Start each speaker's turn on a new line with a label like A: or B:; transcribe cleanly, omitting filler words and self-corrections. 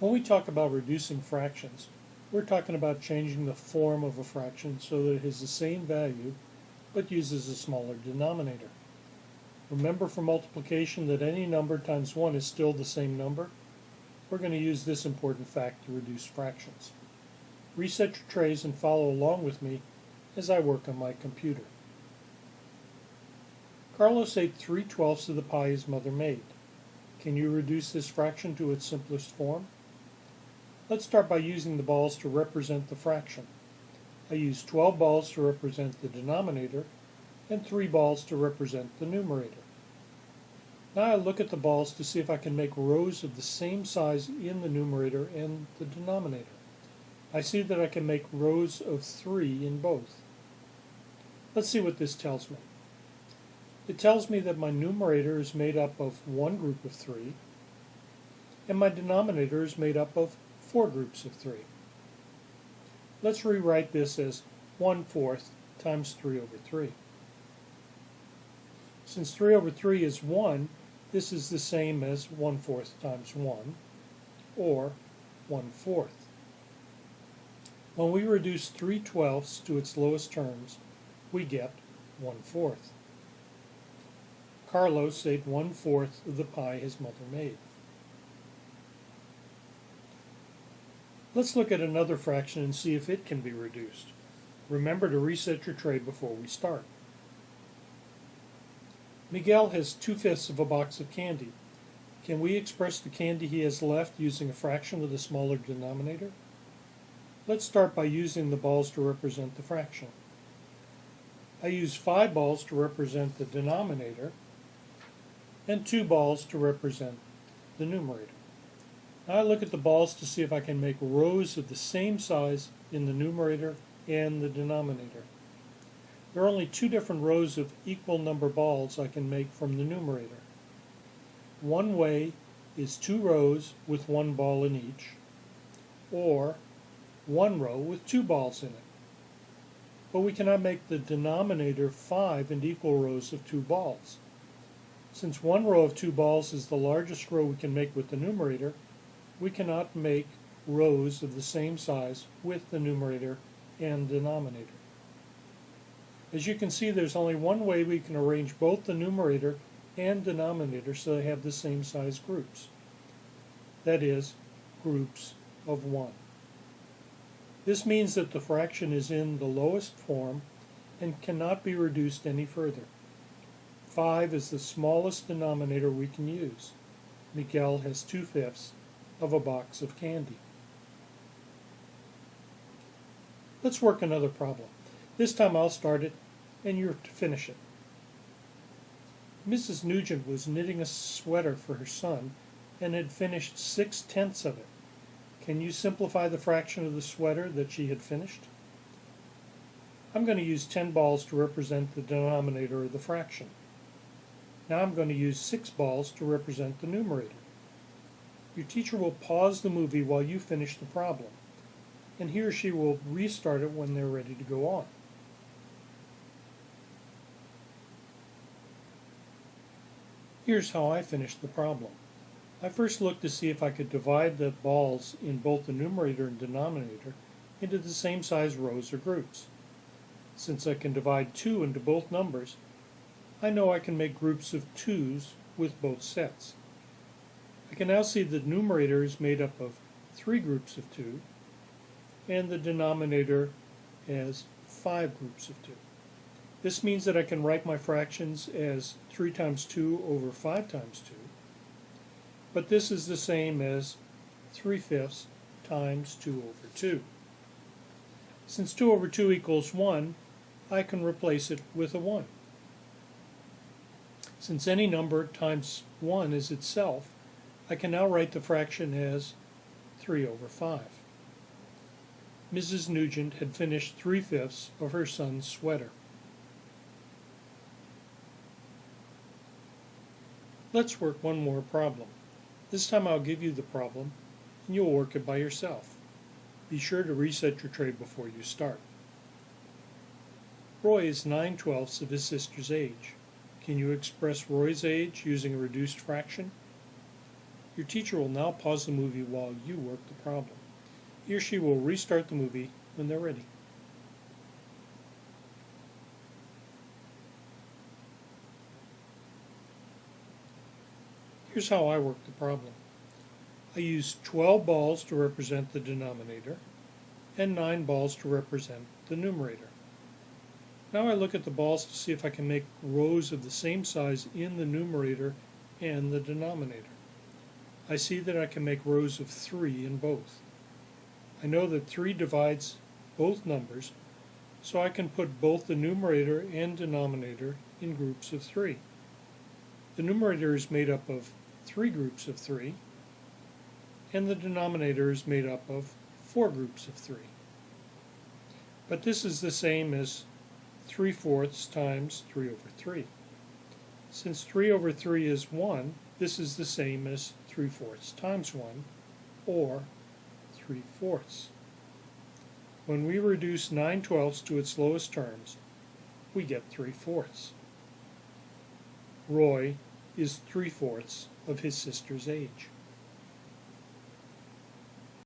A: When we talk about reducing fractions, we're talking about changing the form of a fraction so that it has the same value but uses a smaller denominator. Remember from multiplication that any number times 1 is still the same number? We're going to use this important fact to reduce fractions. Reset your trays and follow along with me as I work on my computer. Carlos ate 3/12 of the pie his mother made. Can you reduce this fraction to its simplest form? Let's start by using the balls to represent the fraction. I use 12 balls to represent the denominator and 3 balls to represent the numerator. Now I look at the balls to see if I can make rows of the same size in the numerator and the denominator. I see that I can make rows of 3 in both. Let's see what this tells me. It tells me that my numerator is made up of one group of 3 and my denominator is made up of 4 groups of 3. Let's rewrite this as 1/4 times 3 over 3. Since 3 over 3 is 1, this is the same as 1/4 times 1, or 1/4. When we reduce 3/12 to its lowest terms, we get 1/4. Carlos ate 1/4 of the pie his mother made. Let's look at another fraction and see if it can be reduced. Remember to reset your tray before we start. Miguel has 2/5 of a box of candy. Can we express the candy he has left using a fraction with a smaller denominator? Let's start by using the balls to represent the fraction. I use 5 balls to represent the denominator and 2 balls to represent the numerator. Now I look at the balls to see if I can make rows of the same size in the numerator and the denominator. There are only 2 different rows of equal number balls I can make from the numerator. One way is 2 rows with 1 ball in each, or 1 row with 2 balls in it. But we cannot make the denominator 5 and equal rows of 2 balls. Since 1 row of 2 balls is the largest row we can make with the numerator, we cannot make rows of the same size with the numerator and denominator. As you can see, there's only one way we can arrange both the numerator and denominator so they have the same size groups. That is, groups of 1. This means that the fraction is in the lowest form and cannot be reduced any further. 5 is the smallest denominator we can use. Miguel has 2/5 of a box of candy. Let's work another problem. This time I'll start it and you're to finish it. Mrs. Nugent was knitting a sweater for her son and had finished 6/10 of it. Can you simplify the fraction of the sweater that she had finished? I'm going to use 10 balls to represent the denominator of the fraction. Now I'm going to use 6 balls to represent the numerator. Your teacher will pause the movie while you finish the problem, and he or she will restart it when they're ready to go on. Here's how I finished the problem. I first looked to see if I could divide the balls in both the numerator and denominator into the same size rows or groups. Since I can divide 2 into both numbers, I know I can make groups of 2's with both sets. I can now see the numerator is made up of 3 groups of 2, and the denominator has 5 groups of 2. This means that I can write my fractions as 3 times 2 over 5 times 2, but this is the same as 3/5 times 2 over 2. Since 2 over 2 equals 1, I can replace it with a 1. Since any number times 1 is itself, I can now write the fraction as 3 over 5. Mrs. Nugent had finished 3/5 of her son's sweater. Let's work one more problem. This time I'll give you the problem, and you'll work it by yourself. Be sure to reset your tray before you start. Roy is 9/12 of his sister's age. Can you express Roy's age using a reduced fraction? Your teacher will now pause the movie while you work the problem. He or she will restart the movie when they're ready. Here's how I work the problem. I use 12 balls to represent the denominator and 9 balls to represent the numerator. Now I look at the balls to see if I can make rows of the same size in the numerator and the denominator. I see that I can make rows of 3 in both. I know that 3 divides both numbers, so I can put both the numerator and denominator in groups of 3. The numerator is made up of 3 groups of 3, and the denominator is made up of 4 groups of 3. But this is the same as 3/4 times 3 over 3. Since 3 over 3 is 1, this is the same as 3/4 times 1, or 3/4. When we reduce 9/12 to its lowest terms, we get 3/4. Roy is 3/4 of his sister's age.